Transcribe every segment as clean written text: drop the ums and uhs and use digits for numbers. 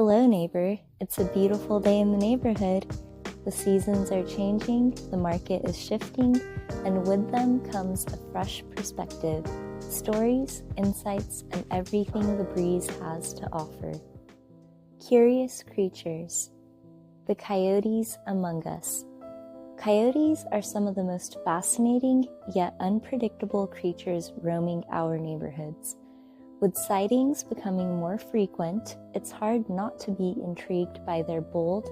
Hello neighbor, it's a beautiful day in the neighborhood. The seasons are changing, the market is shifting, and with them comes a fresh perspective, stories, insights, and everything the breeze has to offer. Curious creatures. The coyotes among us. Coyotes are some of the most fascinating yet unpredictable creatures roaming our neighborhoods. With sightings becoming more frequent, it's hard not to be intrigued by their bold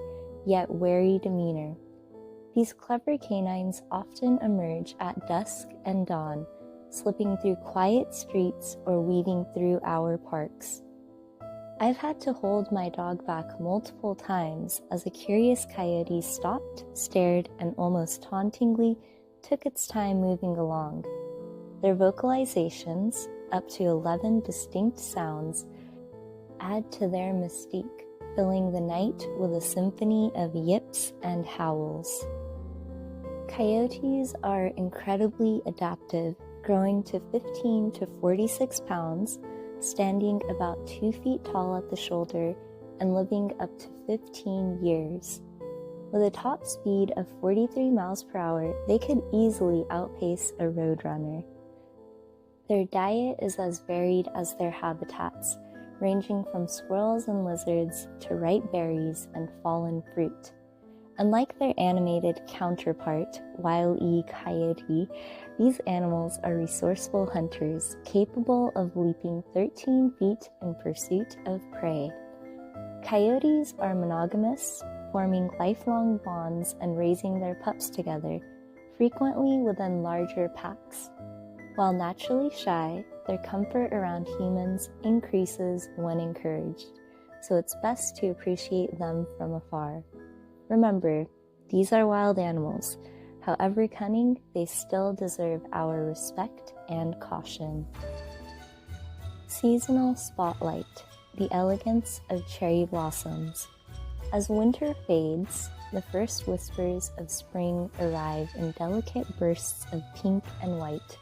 yet wary demeanor. These clever canines often emerge at dusk and dawn, slipping through quiet streets or weaving through our parks. I've had to hold my dog back multiple times as a curious coyote stopped, stared, and almost tauntingly took its time moving along. Their vocalizations, up to 11 distinct sounds, add to their mystique, filling the night with a symphony of yips and howls. Coyotes are incredibly adaptive, growing to 15 to 46 pounds, standing about 2 feet tall at the shoulder, and living up to 15 years. With a top speed of 43 miles per hour, they could easily outpace a roadrunner. Their diet is as varied as their habitats, ranging from squirrels and lizards to ripe berries and fallen fruit. Unlike their animated counterpart, Wile E. Coyote, these animals are resourceful hunters, capable of leaping 13 feet in pursuit of prey. Coyotes are monogamous, forming lifelong bonds and raising their pups together, frequently within larger packs. While naturally shy, their comfort around humans increases when encouraged, so it's best to appreciate them from afar. Remember, these are wild animals. However cunning, they still deserve our respect and caution. Seasonal spotlight, the elegance of cherry blossoms. As winter fades, the first whispers of spring arrive in delicate bursts of pink and white.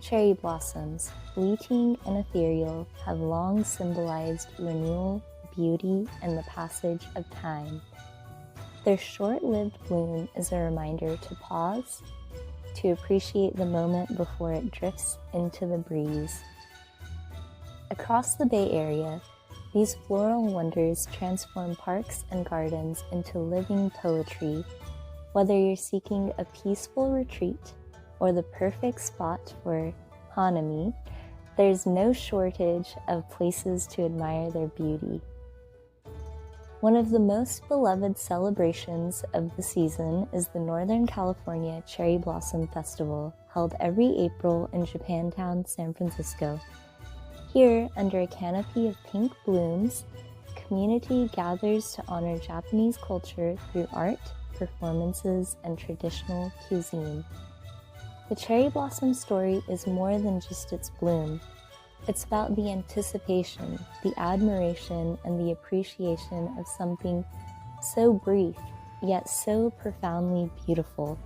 Cherry blossoms, fleeting and ethereal, have long symbolized renewal, beauty, and the passage of time. Their short-lived bloom is a reminder to pause, to appreciate the moment before it drifts into the breeze. Across the Bay Area, these floral wonders transform parks and gardens into living poetry. Whether you're seeking a peaceful retreat or the perfect spot for Hanami, there's no shortage of places to admire their beauty. One of the most beloved celebrations of the season is the Northern California Cherry Blossom Festival, held every April in Japantown, San Francisco. Here, under a canopy of pink blooms, the community gathers to honor Japanese culture through art, performances, and traditional cuisine. The cherry blossom story is more than just its bloom. It's about the anticipation, the admiration, and the appreciation of something so brief, yet so profoundly beautiful.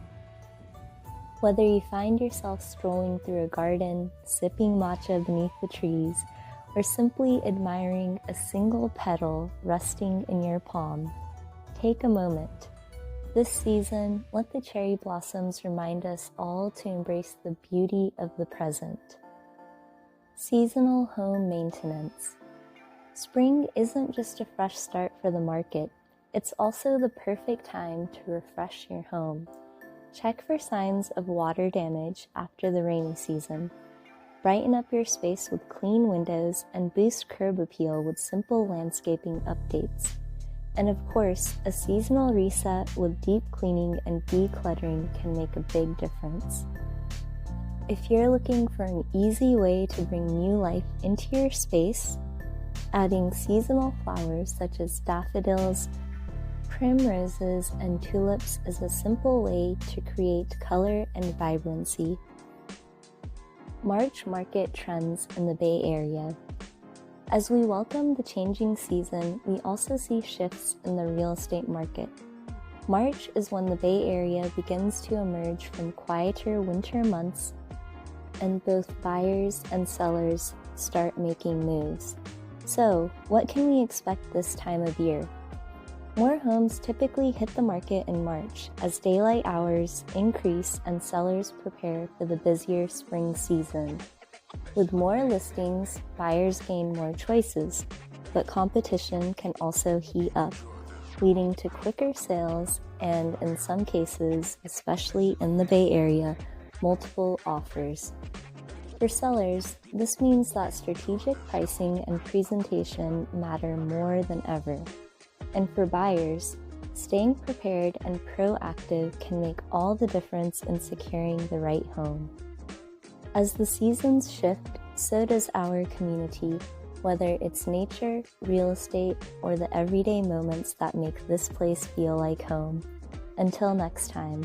Whether you find yourself strolling through a garden, sipping matcha beneath the trees, or simply admiring a single petal resting in your palm, take a moment. This season, let the cherry blossoms remind us all to embrace the beauty of the present. Seasonal home maintenance. Spring isn't just a fresh start for the market, it's also the perfect time to refresh your home. Check for signs of water damage after the rainy season. Brighten up your space with clean windows and boost curb appeal with simple landscaping updates. And of course, a seasonal reset with deep cleaning and decluttering can make a big difference. If you're looking for an easy way to bring new life into your space, adding seasonal flowers such as daffodils, primroses, and tulips is a simple way to create color and vibrancy. March market trends in the Bay Area. As we welcome the changing season, we also see shifts in the real estate market. March is when the Bay Area begins to emerge from quieter winter months, and both buyers and sellers start making moves. So, what can we expect this time of year? More homes typically hit the market in March as daylight hours increase and sellers prepare for the busier spring season. With more listings, buyers gain more choices, but competition can also heat up, leading to quicker sales and, in some cases, especially in the Bay Area, multiple offers. For sellers, this means that strategic pricing and presentation matter more than ever. And for buyers, staying prepared and proactive can make all the difference in securing the right home. As the seasons shift, so does our community, whether it's nature, real estate, or the everyday moments that make this place feel like home. Until next time.